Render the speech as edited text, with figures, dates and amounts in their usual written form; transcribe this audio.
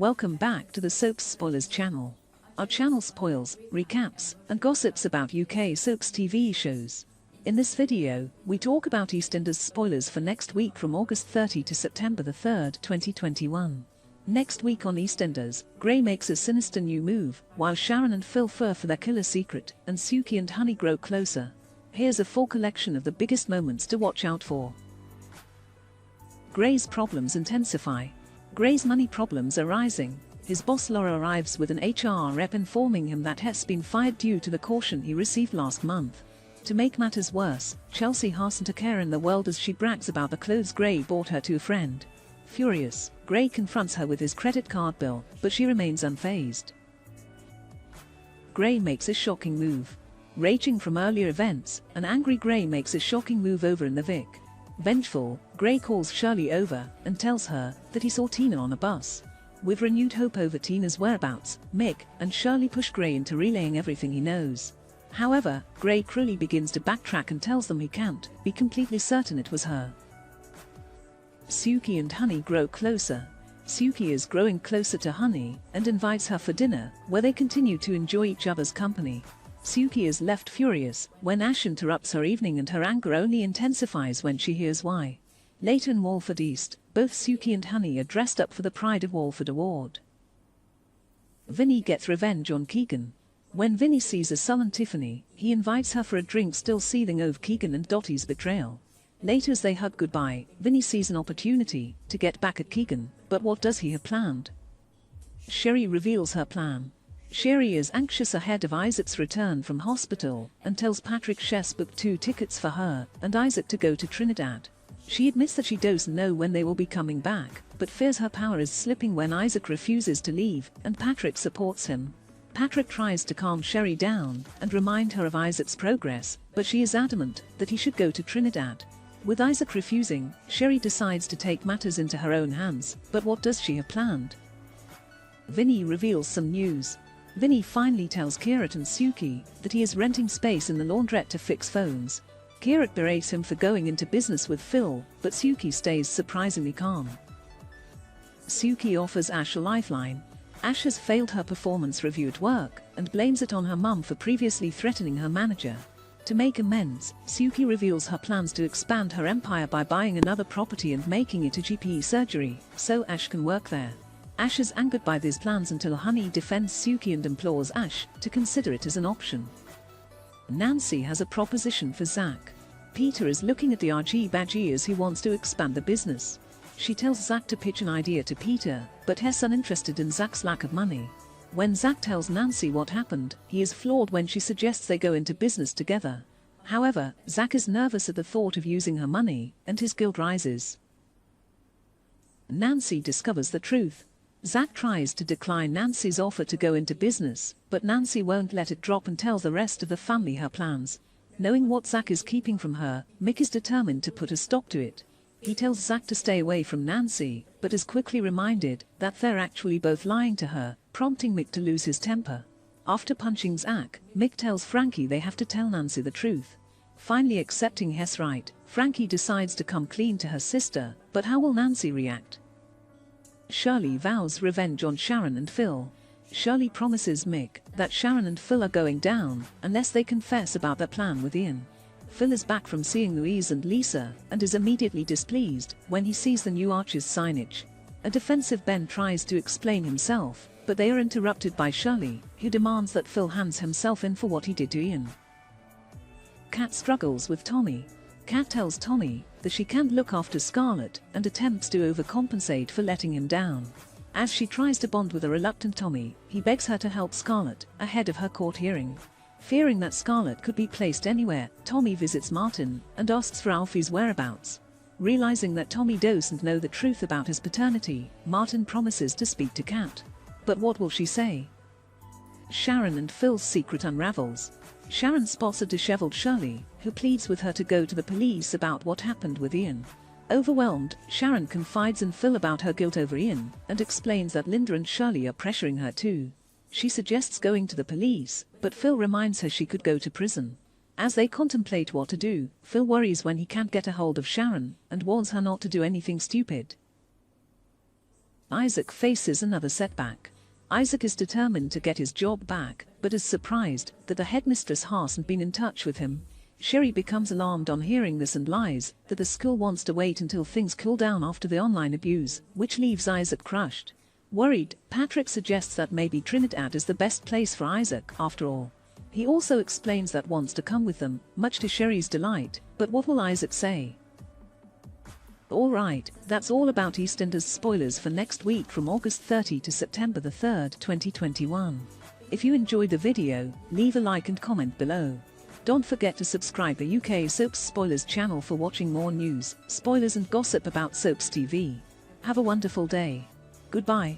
Welcome back to the Soaps Spoilers channel. Our channel spoils, recaps, and gossips about UK soaps TV shows. In this video, we talk about EastEnders spoilers for next week from August 30 to September the 3rd, 2021. Next week on EastEnders, Gray makes a sinister new move, while Sharon and Phil fear for their killer secret, and Suki and Honey grow closer. Here's a full collection of the biggest moments to watch out for. Gray's problems intensify. Gray's money problems are rising. His boss Laura arrives with an HR rep informing him that he's been fired due to the caution he received last month. To make matters worse, Chelsea hasn't a care in the world as she brags about the clothes Gray bought her to a friend. Furious, Gray confronts her with his credit card bill, but she remains unfazed. Gray makes a shocking move. Raging from earlier events, an angry Gray makes a shocking move over in the Vic. Vengeful, Gray calls Shirley over and tells her that he saw Tina on a bus. With renewed hope over Tina's whereabouts, Mick and Shirley push Gray into relaying everything he knows. However, Gray cruelly begins to backtrack and tells them he can't be completely certain it was her. Suki and Honey grow closer. Suki is growing closer to Honey and invites her for dinner, where they continue to enjoy each other's company. Suki is left furious when Ash interrupts her evening, and her anger only intensifies when she hears why. Later in Walford East, both Suki and Honey are dressed up for the Pride of Walford award. Vinny gets revenge on Keegan. When Vinny sees a sullen Tiffany, he invites her for a drink, still seething over Keegan and Dottie's betrayal. Later, as they hug goodbye, Vinny sees an opportunity to get back at Keegan, but what does he have planned? Sherry reveals her plan. Sherry is anxious ahead of Isaac's return from hospital and tells Patrick she's booked 2 tickets for her and Isaac to go to Trinidad. She admits that she doesn't know when they will be coming back, but fears her power is slipping when Isaac refuses to leave and Patrick supports him. Patrick tries to calm Sherry down and remind her of Isaac's progress, but she is adamant that he should go to Trinidad. With Isaac refusing, Sherry decides to take matters into her own hands, but what does she have planned? Vinny reveals some news. Vinny finally tells Kirat and Suki that he is renting space in the laundrette to fix phones. Kirat berates him for going into business with Phil, but Suki stays surprisingly calm. Suki offers Ash a lifeline. Ash has failed her performance review at work and blames it on her mum for previously threatening her manager. To make amends, Suki reveals her plans to expand her empire by buying another property and making it a GP surgery, so Ash can work there. Ash is angered by these plans until Honey defends Suki and implores Ash to consider it as an option. Nancy has a proposition for Zach. Peter is looking at the RG Badgie as he wants to expand the business. She tells Zach to pitch an idea to Peter, but he's uninterested in Zach's lack of money. When Zach tells Nancy what happened, he is floored when she suggests they go into business together. However, Zach is nervous at the thought of using her money, and his guilt rises. Nancy discovers the truth. Zach tries to decline Nancy's offer to go into business, but Nancy won't let it drop and tells the rest of the family her plans. Knowing what Zach is keeping from her, Mick is determined to put a stop to it. He tells Zach to stay away from Nancy, but is quickly reminded that they're actually both lying to her, prompting Mick to lose his temper. After punching Zach, Mick tells Frankie they have to tell Nancy the truth. Finally accepting his right, Frankie decides to come clean to her sister, but how will Nancy react? Shirley vows revenge on Sharon and Phil. Shirley promises Mick that Sharon and Phil are going down unless they confess about their plan with Ian. Phil is back from seeing Louise and Lisa and is immediately displeased when he sees the new Archers signage. A defensive Ben tries to explain himself, but they are interrupted by Shirley, who demands that Phil hands himself in for what he did to Ian. Kat struggles with Tommy. Kat tells Tommy that she can't look after Scarlett and attempts to overcompensate for letting him down. As she tries to bond with a reluctant Tommy, he begs her to help Scarlett ahead of her court hearing. Fearing that Scarlett could be placed anywhere, Tommy visits Martin and asks for Alfie's whereabouts. Realizing that Tommy doesn't know the truth about his paternity, Martin promises to speak to Kat. But what will she say? Sharon and Phil's secret unravels. Sharon spots a disheveled Shirley, who pleads with her to go to the police about what happened with Ian. Overwhelmed, Sharon confides in Phil about her guilt over Ian, and explains that Linda and Shirley are pressuring her too. She suggests going to the police, but Phil reminds her she could go to prison. As they contemplate what to do, Phil worries when he can't get a hold of Sharon, and warns her not to do anything stupid. Isaac faces another setback. Isaac is determined to get his job back, but is surprised that the headmistress hasn't been in touch with him. Sherry becomes alarmed on hearing this and lies that the school wants to wait until things cool down after the online abuse, which leaves Isaac crushed. Worried, Patrick suggests that maybe Trinidad is the best place for Isaac, after all. He also explains that wants to come with them, much to Sherry's delight, but what will Isaac say? Alright, that's all about EastEnders spoilers for next week from August 30 to September the 3rd, 2021. If you enjoyed the video, leave a like and comment below. Don't forget to subscribe the UK Soaps Spoilers channel for watching more news, spoilers and gossip about Soaps TV. Have a wonderful day. Goodbye.